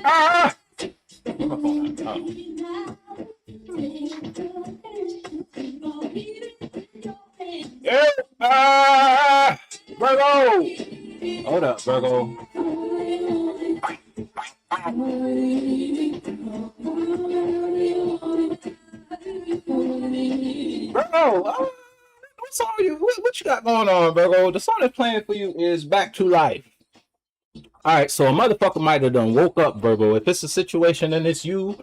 Ah! Yeah. Ah! Virgo! Hold up, Virgo. Virgo! What song what you got going on, Virgo? The song that's playing for you is Back to Life. All right, so a motherfucker might have done woke up, Virgo. If it's a situation and it's you,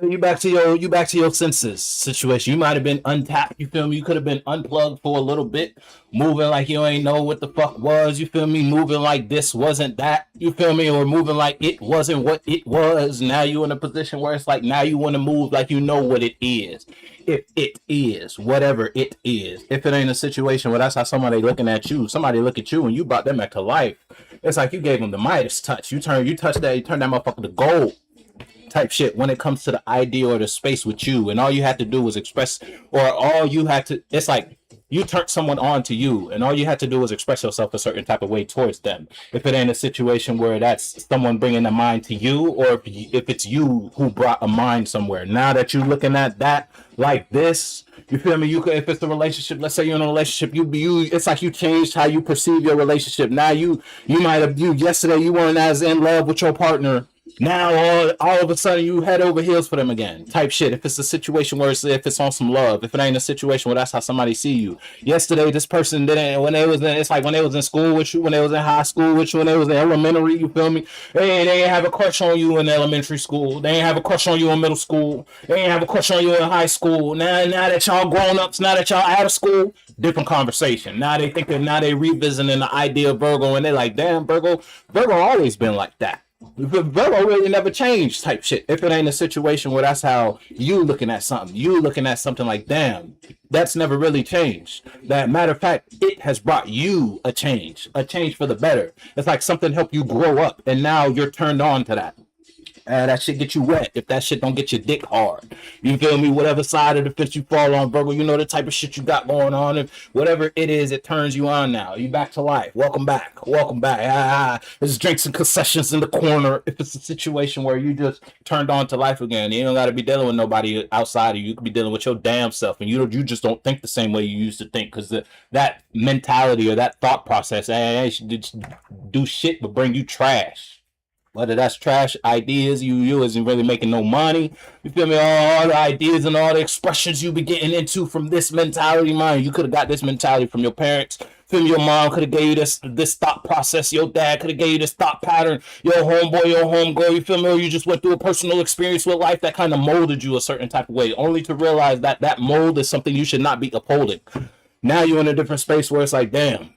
you back to your senses situation. You might have been untapped. You feel me? You could have been unplugged for a little bit, moving like you ain't know what the fuck was. You feel me? Moving like this wasn't that. You feel me? Or moving like it wasn't what it was. Now you in a position where it's like now you want to move like you know what it is. If it is whatever it is, if it ain't a situation where that's how somebody looking at you, somebody look at you and you brought them back to life. It's like you gave them the Midas touch. You turn that motherfucker to gold type shit when it comes to the idea or the space with you. And all you had to do was express, or all you had to, it's like you turned someone on to you, and all you had to do was express yourself a certain type of way towards them. If it ain't a situation where that's someone bringing a mind to you, or if it's you who brought a mind somewhere. Now that you're looking at that like this, you feel me? You could, if it's a relationship, let's say you're in a relationship, it's like you changed how you perceive your relationship. Now you might have, yesterday you weren't as in love with your partner. Now all of a sudden you head over heels for them again, type shit. If it's a situation where if it's on some love, if it ain't a situation where that's how somebody see you. Yesterday this person didn't, when they was in, it's like when they was in school with you, when they was in high school with you, when they was in elementary, you feel me? They ain't have a crush on you in elementary school. They ain't have a crush on you in middle school. They ain't have a crush on you in high school. Now that y'all grown ups, now that y'all out of school, different conversation. Now they revisiting the idea of Virgo, and they like, damn, Virgo always been like that. Virgo really never changed type shit. If it ain't a situation where that's how you looking at something like, damn, that's never really changed. That matter of fact, it has brought you a change for the better. It's like something helped you grow up, and now you're turned on to that. That shit get you wet if that shit don't get your dick hard. You feel me? Whatever side of the fence you fall on, Virgo, you know the type of shit you got going on. And whatever it is, it turns you on now. You back to life. Welcome back. Welcome back. There's drinks and concessions in the corner. If it's a situation where you just turned on to life again, you don't got to be dealing with nobody outside of you. You could be dealing with your damn self. And you just don't think the same way you used to think, because that mentality or that thought process should do shit but bring you trash. Whether that's trash ideas, you isn't really making no money. You feel me? All the ideas and all the expressions you be getting into from this mentality, man. You could have got this mentality from your parents. Feel me? Your mom could have gave you this thought process. Your dad could have gave you this thought pattern. Your homeboy, your homegirl. You feel me? Or you just went through a personal experience with life that kind of molded you a certain type of way, only to realize that that mold is something you should not be upholding. Now you're in a different space where it's like, damn,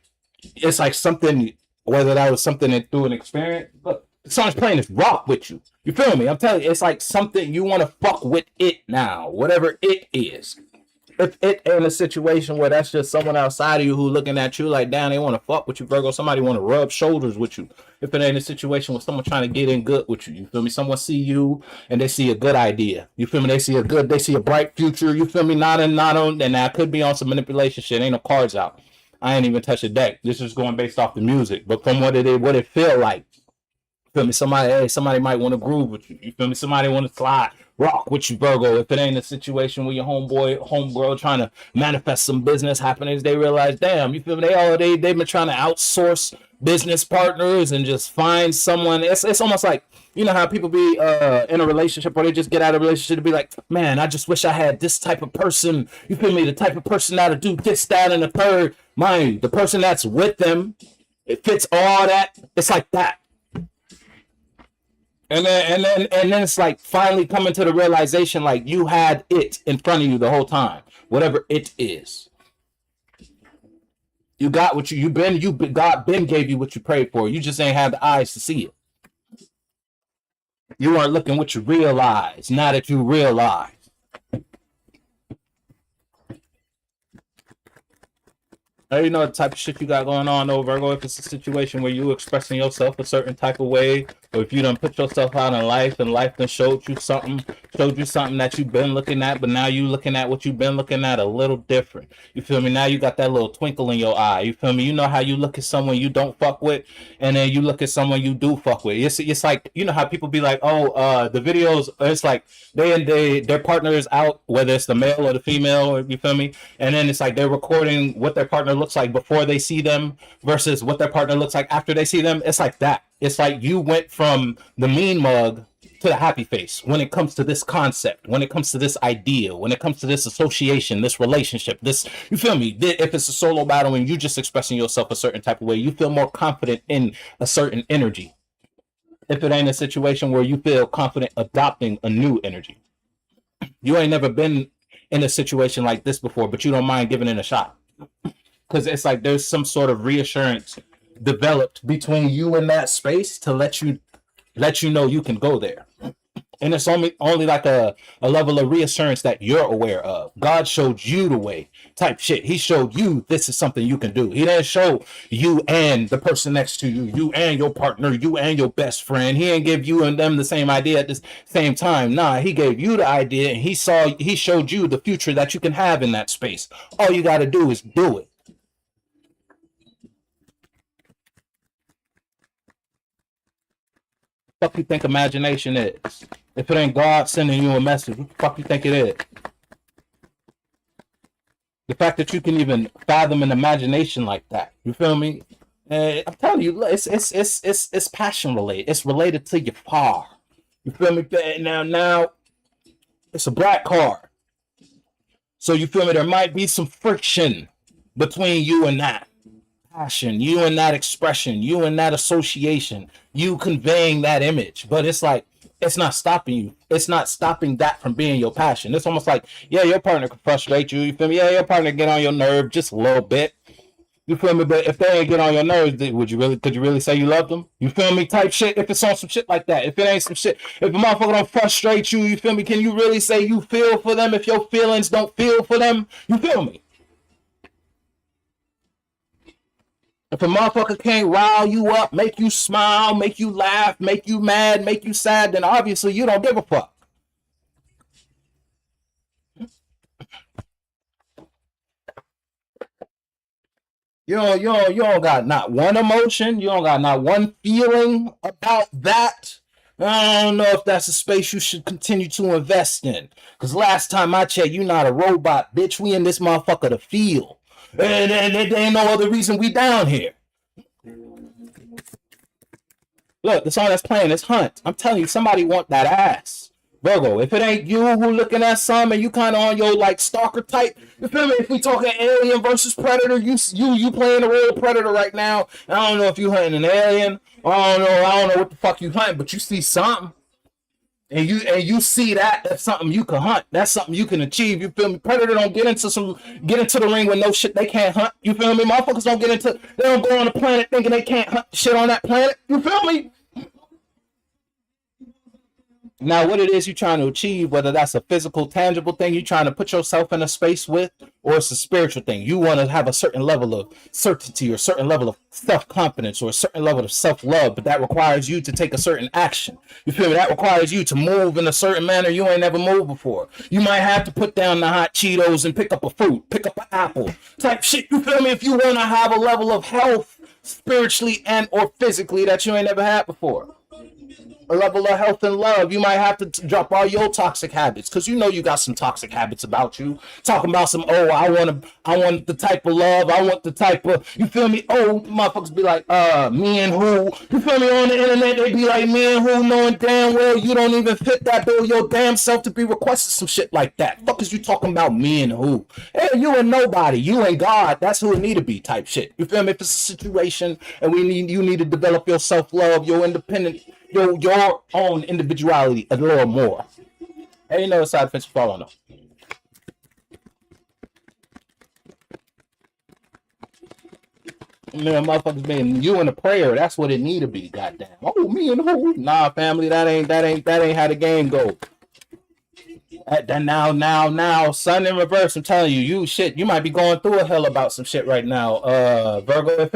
it's like something. Whether that was something through an experience, but the song's playing this rock with you. You feel me? I'm telling you, it's like something you want to fuck with it now, whatever it is. If it ain't a situation where that's just someone outside of you who looking at you like, damn, they want to fuck with you, Virgo. Somebody want to rub shoulders with you. If it ain't a situation with someone trying to get in good with you, you feel me? Someone see you and they see a good idea. You feel me? They see a bright future. You feel me? Not on, and that could be on some manipulation shit. Ain't no cards out. I ain't even touched the deck. This is going based off the music, but from what it feel like. Feel me? Somebody might want to groove with you. You feel me? Somebody want to slide, rock with you, Virgo. If it ain't a situation where your homegirl trying to manifest some business happenings, they realize, damn, you feel me? They've been trying to outsource business partners and just find someone. It's almost like, you know how people be in a relationship, or they just get out of a relationship to be like, man, I just wish I had this type of person. You feel me? The type of person that'll do this, that, and the third. Mind you, the person that's with them, it fits all that. It's like that. And then it's like finally coming to the realization, like you had it in front of you the whole time, whatever it is. You got what God been gave you what you prayed for. You just ain't had the eyes to see it. You weren't looking what you realize. Now that you realize. You know the type of shit you got going on though, Virgo. If it's a situation where you expressing yourself a certain type of way, or if you done put yourself out in life and life done showed you something that you've been looking at, but now you looking at what you've been looking at a little different. You feel me? Now you got that little twinkle in your eye. You feel me? You know how you look at someone you don't fuck with, and then you look at someone you do fuck with. It's like, you know how people be like, oh, the videos. It's like their partner is out, whether it's the male or the female, or you feel me? And then it's like they're recording what their partner looks like before they see them versus what their partner looks like after they see them. It's like that. It's like you went from the mean mug to the happy face when it comes to this concept, when it comes to this idea, when it comes to this association, this relationship, this, you feel me? If it's a solo battle and you just expressing yourself a certain type of way, you feel more confident in a certain energy. If it ain't a situation where you feel confident adopting a new energy, you ain't never been in a situation like this before, but you don't mind giving it a shot. Because it's like there's some sort of reassurance developed between you and that space to let you know you can go there. And it's only like a level of reassurance that you're aware of. God showed you the way type shit. He showed you this is something you can do. He didn't show you and the person next to you, you and your partner, you and your best friend. He didn't give you and them the same idea at the same time. Nah, he gave you the idea and he showed you the future that you can have in that space. All you got to do is do it. Fuck you think imagination is? If it ain't God sending you a message, what the fuck you think it is? The fact that you can even fathom an imagination like that, you feel me? I'm telling you, it's passion related. It's related to your far. You feel me? Now, it's a black card, so you feel me? There might be some friction between you and that passion, you and that expression, you and that association, you conveying that image. But it's like, it's not stopping you. It's not stopping that from being your passion. It's almost like, yeah, your partner can frustrate you. You feel me? Yeah, your partner get on your nerve just a little bit. You feel me? But if they ain't get on your nerves, could you really say you love them? You feel me? Type shit. If it's on some shit like that, if it ain't some shit, if a motherfucker don't frustrate you, you feel me? Can you really say you feel for them if your feelings don't feel for them? You feel me? If a motherfucker can't rile you up, make you smile, make you laugh, make you mad, make you sad, then obviously you don't give a fuck. You don't got not one emotion. You don't got not one feeling about that. I don't know if that's a space you should continue to invest in. Because last time I checked, you not a robot, bitch. We in this motherfucker to feel. And there ain't no other reason we down here. Look, the song that's playing is Hunt. I'm telling you, somebody want that ass. Virgo, if it ain't you who looking at some and you kind of on your like stalker type, you feel me? If we talking alien versus predator, you playing the role of predator right now. I don't know if you hunting an alien, or I don't know what the fuck you hunting, but you see something. And you see that's something you can hunt. That's something you can achieve. You feel me? Predator don't get into the ring with no shit they can't hunt. You feel me? Motherfuckers they don't go on a planet thinking they can't hunt shit on that planet. You feel me? Now, what it is you're trying to achieve, whether that's a physical, tangible thing you're trying to put yourself in a space with, or it's a spiritual thing. You want to have a certain level of certainty or a certain level of self-confidence or a certain level of self-love, but that requires you to take a certain action. You feel me? That requires you to move in a certain manner you ain't never moved before. You might have to put down the hot Cheetos and pick up a fruit, pick up an apple, type shit. You feel me? If you want to have a level of health spiritually and or physically that you ain't never had before. A level of health and love, you might have to drop all your toxic habits, because you know you got some toxic habits about you. Talking about some, oh, I want the type of love, I want the type of, you feel me? Oh, motherfuckers be like, me and who? You feel me? On the internet, they be like, me and who, knowing damn well you don't even fit that bill your damn self to be requested some shit like that. Fuck is you talking about me and who? Hey, you and nobody, you and God, that's who it need to be type shit. You feel me? If it's a situation and you need to develop your self-love, your independent, your own individuality a little more. Ain't no side effects following up. Man, motherfuckers being you in a prayer, that's what it need to be, goddamn. Oh, me and who? Nah, family, that ain't how the game go. Then now, sun in reverse. I'm telling you, you might be going through a hell about some shit right now, Virgo.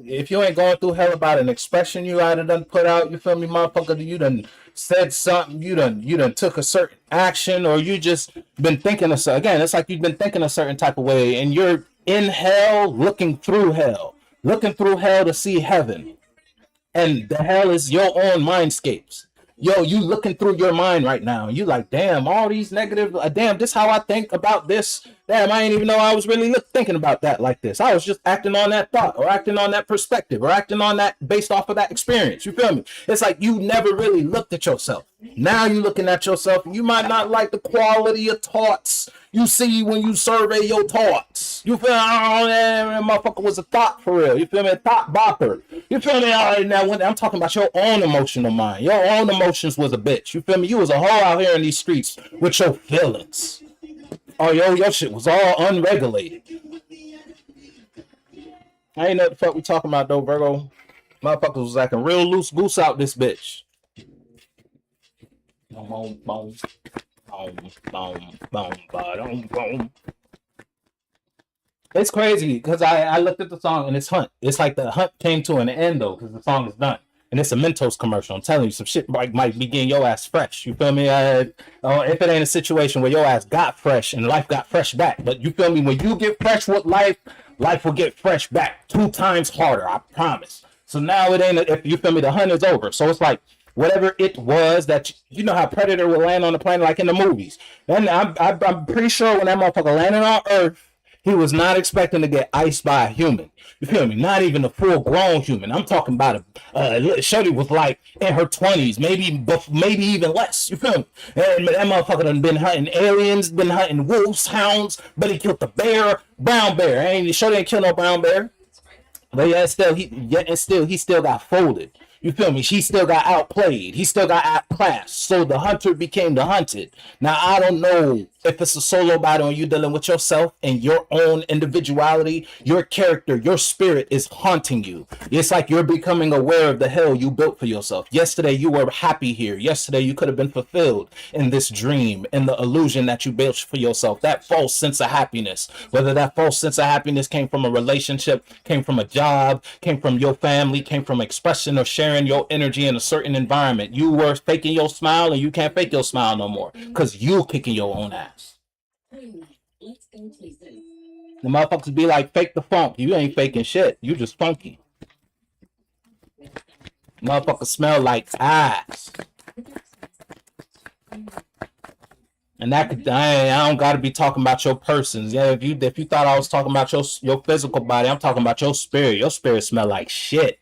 If you ain't going through hell about an expression you either done put out, you feel me, motherfucker? You done said something, you done took a certain action, or you just been thinking of again. It's like you've been thinking a certain type of way, and you're in hell, looking through hell to see heaven. And the hell is your own mindscapes. Yo, you looking through your mind right now. You like, damn, all these negative, damn, this how I think about this. Damn, I ain't even know I was really thinking about that like this. I was just acting on that thought, or acting on that perspective, or acting on that based off of that experience. You feel me? It's like you never really looked at yourself. Now you looking at yourself, and you might not like the quality of thoughts you see when you survey your thoughts. You feel me? Oh, that motherfucker was a thought for real. You feel me? A thought bopper. You feel me? All right, now when I'm talking about your own emotional mind, your own emotions was a bitch. You feel me? You was a hoe out here in these streets with your feelings. Oh, your shit was all unregulated. I ain't know what the fuck we talking about though, Virgo. Motherfuckers was acting real loose goose out this bitch. Boom, boom, boom, boom, boom, boom. It's crazy because I looked at the song and it's Hunt. It's like the Hunt came to an end though because the song is done. And it's a Mentos commercial. I'm telling you, some shit might be getting your ass fresh. You feel me? If it ain't a situation where your ass got fresh and life got fresh back. But you feel me? When you get fresh with life, life will get fresh back 2 times harder. I promise. So now it ain't, if you feel me, the hunt is over. So it's like, whatever it was that, you know how Predator would land on the planet like in the movies. And I'm pretty sure when that motherfucker landed on Earth, he was not expecting to get iced by a human. You feel me? Not even a full-grown human. I'm talking about Shorty was like in her 20s, maybe even less. You feel me? And that motherfucker done been hunting aliens, been hunting wolves, hounds, but he killed the bear, brown bear. Shorty ain't kill no brown bear. But he still got folded. You feel me? She still got outplayed. He still got outclassed. So the hunter became the hunted. Now, I don't know if it's a solo battle and you dealing with yourself and your own individuality, your character, your spirit is haunting you. It's like you're becoming aware of the hell you built for yourself. Yesterday, you were happy here. Yesterday, you could have been fulfilled in this dream, in the illusion that you built for yourself. That false sense of happiness, whether that false sense of happiness came from a relationship, came from a job, came from your family, came from expression or sharing your energy in a certain environment. You were faking your smile and you can't fake your smile no more because you kicking your own ass. The motherfuckers be like, fake the funk. You ain't faking shit. You just funky. Motherfuckers smell like ass. And that could, I don't gotta be talking about your persons. Yeah, if you thought I was talking about your physical body, I'm talking about your spirit. Your spirit smell like shit.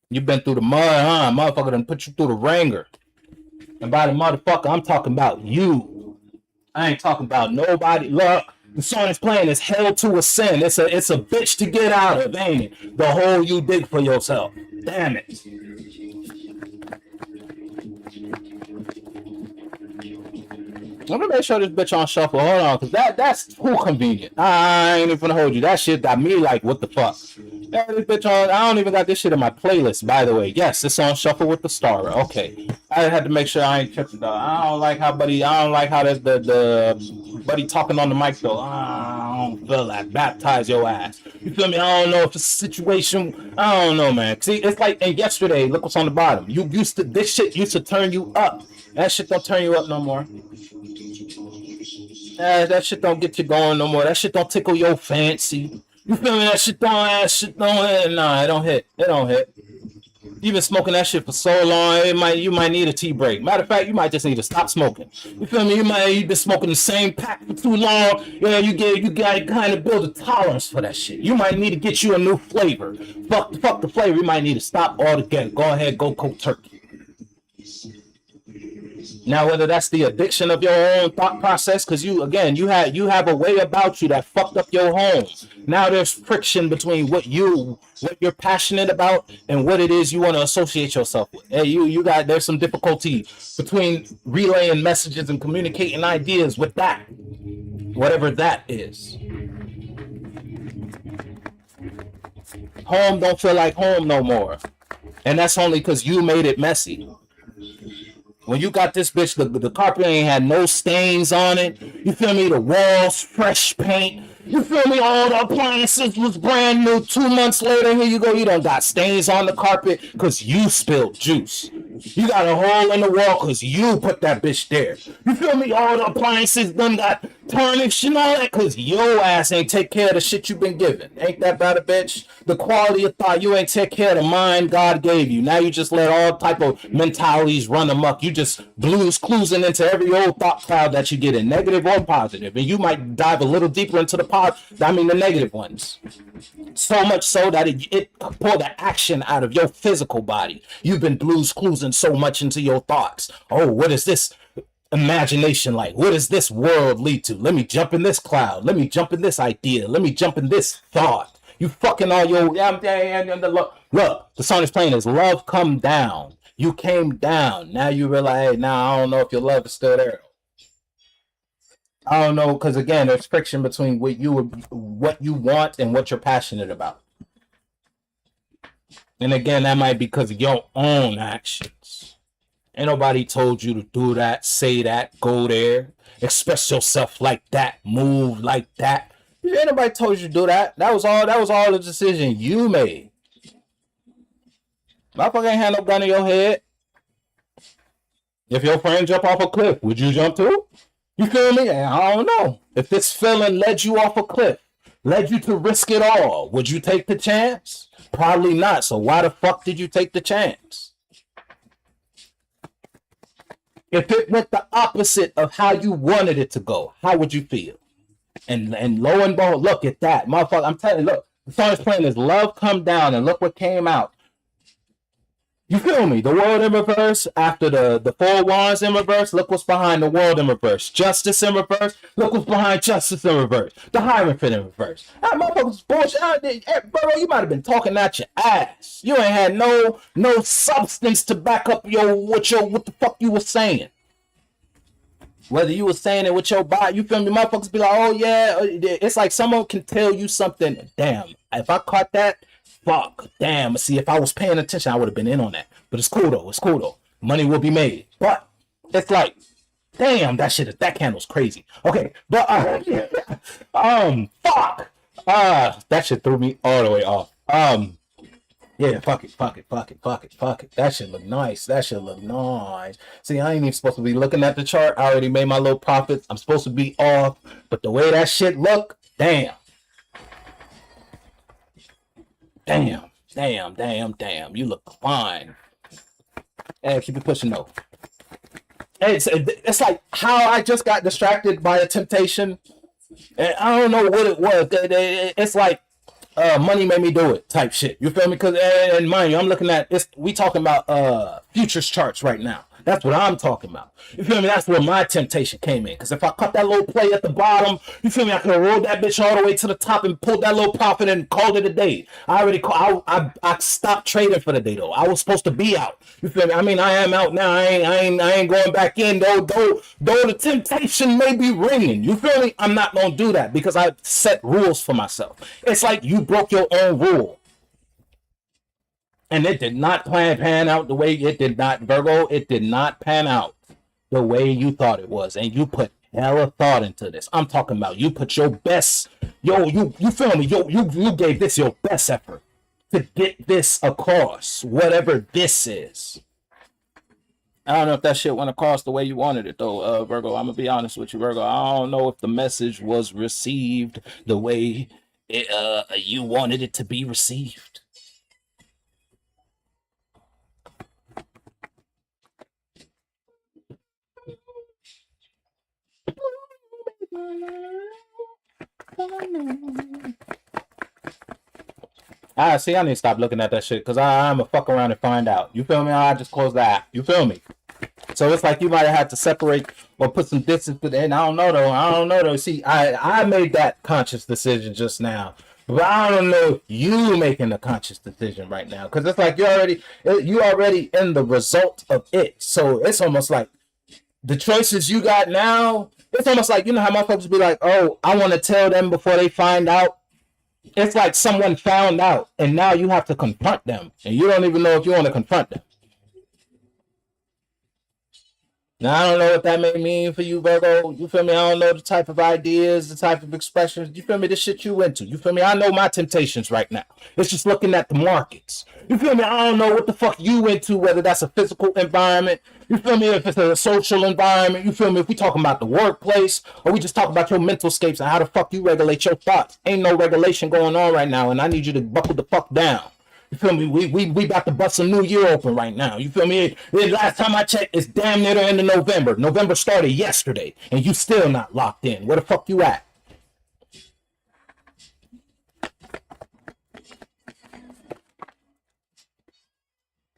You've been through the mud, huh? Motherfucker done put you through the ringer. And by the motherfucker, I'm talking about you. I ain't talking about nobody. Look, the song is playing is Hell to Ascend. It's a bitch to get out of, ain't it? The hole you dig for yourself. Damn it. Let me make sure this bitch on shuffle. Hold on, because that's too convenient. I ain't even gonna hold you. That shit got me like, what the fuck? Yeah, this bitch on. I don't even got this shit in my playlist, by the way. Yes, it's on shuffle with the star. Okay, I had to make sure I ain't tripping though. I don't like how that's the buddy talking on the mic though. I don't feel that. Baptize your ass. You feel me? I don't know if it's a situation. I don't know, man. See, it's like, and yesterday, look what's on the bottom. This shit used to turn you up. That shit don't turn you up no more. That shit don't get you going no more. That shit don't tickle your fancy. You feel me? That shit don't hit. Nah, it don't hit. It don't hit. You've been smoking that shit for so long, you might need a tea break. Matter of fact, you might just need to stop smoking. You feel me? You've been smoking the same pack for too long. Yeah, you got kind of build a tolerance for that shit. You might need to get you a new flavor. Fuck the flavor. You might need to stop altogether. Go ahead, go cold turkey. Now, whether that's the addiction of your own thought process, because you have a way about you that fucked up your home. Now there's friction between what you're passionate about and what it is you want to associate yourself with. Hey, there's some difficulty between relaying messages and communicating ideas with that, whatever that is. Home don't feel like home no more, and that's only because you made it messy. When you got this bitch, the carpet ain't had no stains on it. You feel me? The walls, fresh paint. You feel me? All the appliances was brand new. 2 months later, here you go. You done got stains on the carpet because you spilled juice. You got a hole in the wall because you put that bitch there. You feel me? All the appliances done got tarnished and all that because your ass ain't take care of the shit you been given. Ain't that bad a bitch? The quality of thought, you ain't take care of the mind God gave you. Now you just let all type of mentalities run amok. You just blues cruising into every old thought cloud that you get in, negative or positive. And you might dive a little deeper into the negative ones. So much so that it pulled the action out of your physical body. You've been blues cruising so much into your thoughts. Oh, what is this imagination like? What does this world lead to? Let me jump in this cloud. Let me jump in this idea. Let me jump in this thought. You fucking all your look. The song is playing is Love Come Down. You came down. Now you realize, hey, now I don't know if your love is still there. I don't know, because again, there's friction between what you want and what you're passionate about. And again, that might be because of your own actions. Ain't nobody told you to do that, say that, go there, express yourself like that, move like that. Ain't nobody told you to do that. That was all the decision you made. Motherfucker ain't had no gun in your head. If your friend jump off a cliff, would you jump too? You feel me? I don't know. If this feeling led you off a cliff, led you to risk it all, would you take the chance? Probably not. So why the fuck did you take the chance? If it went the opposite of how you wanted it to go, how would you feel? And lo and behold, look at that. Motherfucker, I'm telling you, look, the song is playing is Love Come Down, and look what came out. You feel me? The world in reverse, after the four wands in reverse, look what's behind the world in reverse. Justice in reverse, look what's behind justice in reverse. The Hierophant in reverse. That motherfucker's bullshit. Bro, you might have been talking out your ass. You ain't had no substance to back up what the fuck you was saying. Whether you were saying it with your body, you feel me? Motherfuckers be like, oh yeah. It's like someone can tell you something. Damn, if I caught that, fuck, damn. See, if I was paying attention, I would have been in on that. But it's cool though. Money will be made. But it's like, damn, that candle's crazy. Okay, but fuck. That shit threw me all the way off. Yeah, fuck it. That shit look nice. See, I ain't even supposed to be looking at the chart. I already made my little profits. I'm supposed to be off, but the way that shit look, damn. You look fine. Hey, keep it pushing though. It's like how I just got distracted by a temptation, and I don't know what it was. It's like money made me do it type shit. You feel me? Because and mind you, I'm looking at this. We talking about futures charts right now. That's what I'm talking about. You feel me? That's where my temptation came in. Because if I cut that little play at the bottom, you feel me? I could have rolled that bitch all the way to the top and pulled that little profit and called it a day. I stopped trading for the day though. I was supposed to be out. You feel me? I mean, I am out now. I ain't going back in though. Though the temptation may be ringing. You feel me? I'm not gonna do that because I set rules for myself. It's like you broke your own rule. And it did not pan out the way it did not, Virgo. It did not pan out the way you thought it was. And you put hella thought into this. I'm talking about you put your best, you feel me? You gave this your best effort to get this across, whatever this is. I don't know if that shit went across the way you wanted it though, Virgo. I'm gonna be honest with you, Virgo. I don't know if the message was received the way you wanted it to be received. See, I need to stop looking at that shit because I'm a fuck around and find out. You feel me? I just close the app. You feel me? So it's like you might have had to separate or put some distance. And I don't know though. See, I made that conscious decision just now. But I don't know you making a conscious decision right now. Because it's like you already in the result of it. So it's almost like the choices you got now, it's almost like, you know how motherfuckers be like, oh, I want to tell them before they find out. It's like someone found out and now you have to confront them. And you don't even know if you want to confront them. Now I don't know what that may mean for you, Virgo. You feel me? I don't know the type of ideas, the type of expressions. You feel me? The shit you into. You feel me? I know my temptations right now. It's just looking at the markets. You feel me? I don't know what the fuck you into, whether that's a physical environment. You feel me? If it's a social environment. You feel me? If we talking about the workplace, or we just talk about your mental scapes and how the fuck you regulate your thoughts. Ain't no regulation going on right now, and I need you to buckle the fuck down. You feel me? We about to bust a new year open right now. You feel me? The last time I checked, it's damn near the end of November. November started yesterday, and you still not locked in. Where the fuck you at?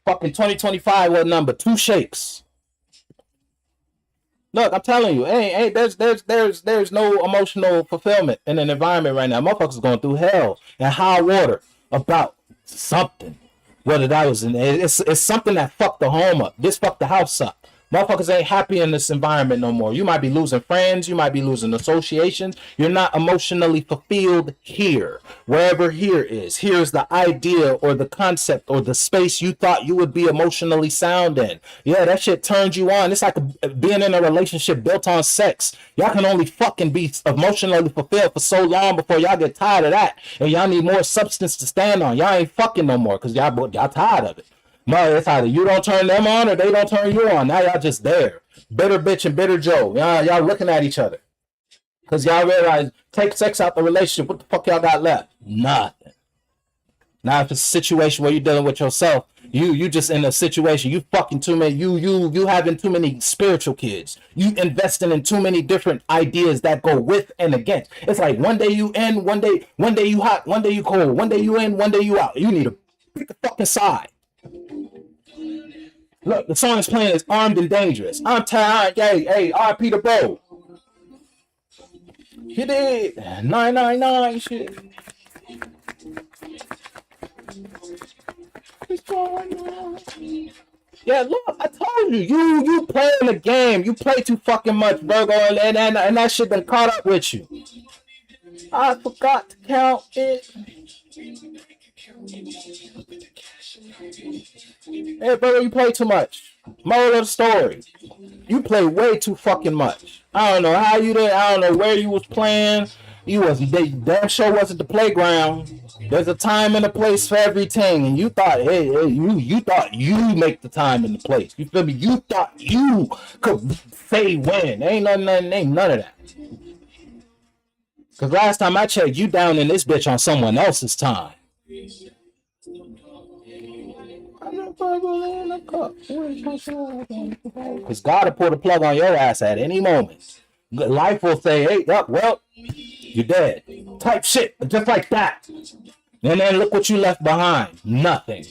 Fucking 2025 what number? Two shakes. Look, I'm telling you, ain't there's no emotional fulfillment in an environment right now. Motherfuckers going through hell and high water about something. Whether that was it's something that fucked the home up. This fucked the house up. Motherfuckers ain't happy in this environment no more. You might be losing friends, you might be losing associations. You're not emotionally fulfilled here. Wherever here is. Here's the idea or the concept or the space you thought you would be emotionally sound in. Yeah, that shit turns you on. It's like being in a relationship built on sex. Y'all can only fucking be emotionally fulfilled for so long before y'all get tired of that. And y'all need more substance to stand on. Y'all ain't fucking no more because y'all tired of it. No, it's either you don't turn them on or they don't turn you on. Now y'all just there. Bitter bitch and bitter Joe. Y'all looking at each other. Because y'all realize, take sex out the relationship. What the fuck y'all got left? Nothing. Now if it's a situation where you're dealing with yourself, you just in a situation, you fucking too many, you having too many spiritual kids. You investing in too many different ideas that go with and against. It's like one day you in, one day you hot, one day you cold, one day you in, one day you out. You need to pick a fucking side. Look, the song is playing is Armed and Dangerous. I'm tired. Hey, RP the bro. You did 999 shit. Yeah, look, I told you, you playing the game. You play too fucking much, Virgo, and that shit done caught up with you. I forgot to count it. Hey, Virgo, you play too much. Moral of the story. You play way too fucking much. I don't know how you did. I don't know where you was playing. You wasn't. Damn sure wasn't the playground. There's a time and a place for everything, and you thought, hey, you thought you make the time and the place. You feel me? You thought you could say when. Ain't none of that. Cause last time I checked, you down in this bitch on someone else's time. Because God will pull the plug on your ass at any moment. Life will say, hey, well, you're dead. Type shit, just like that. And then look what you left behind. Nothing.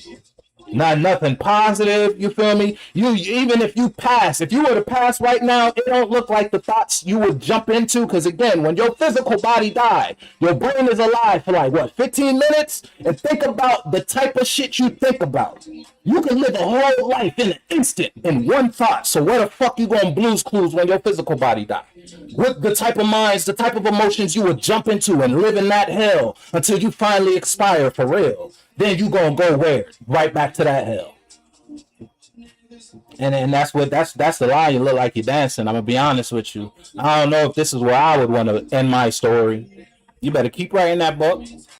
Not nothing positive, you feel me? You even if you pass, if you were to pass right now, it don't look like the thoughts you would jump into. Because again, when your physical body died, your brain is alive for like what, 15 minutes? And think about the type of shit you think about. You can live a whole life in an instant in one thought. So where the fuck you gonna blues clues when your physical body died? With the type of minds, the type of emotions you would jump into and live in that hell until you finally expire for real. Then you gonna go where? Right back to that hell. And that's the lie. You look like you're dancing. I'm gonna be honest with you. I don't know if this is where I would want to end my story. You better keep writing that book.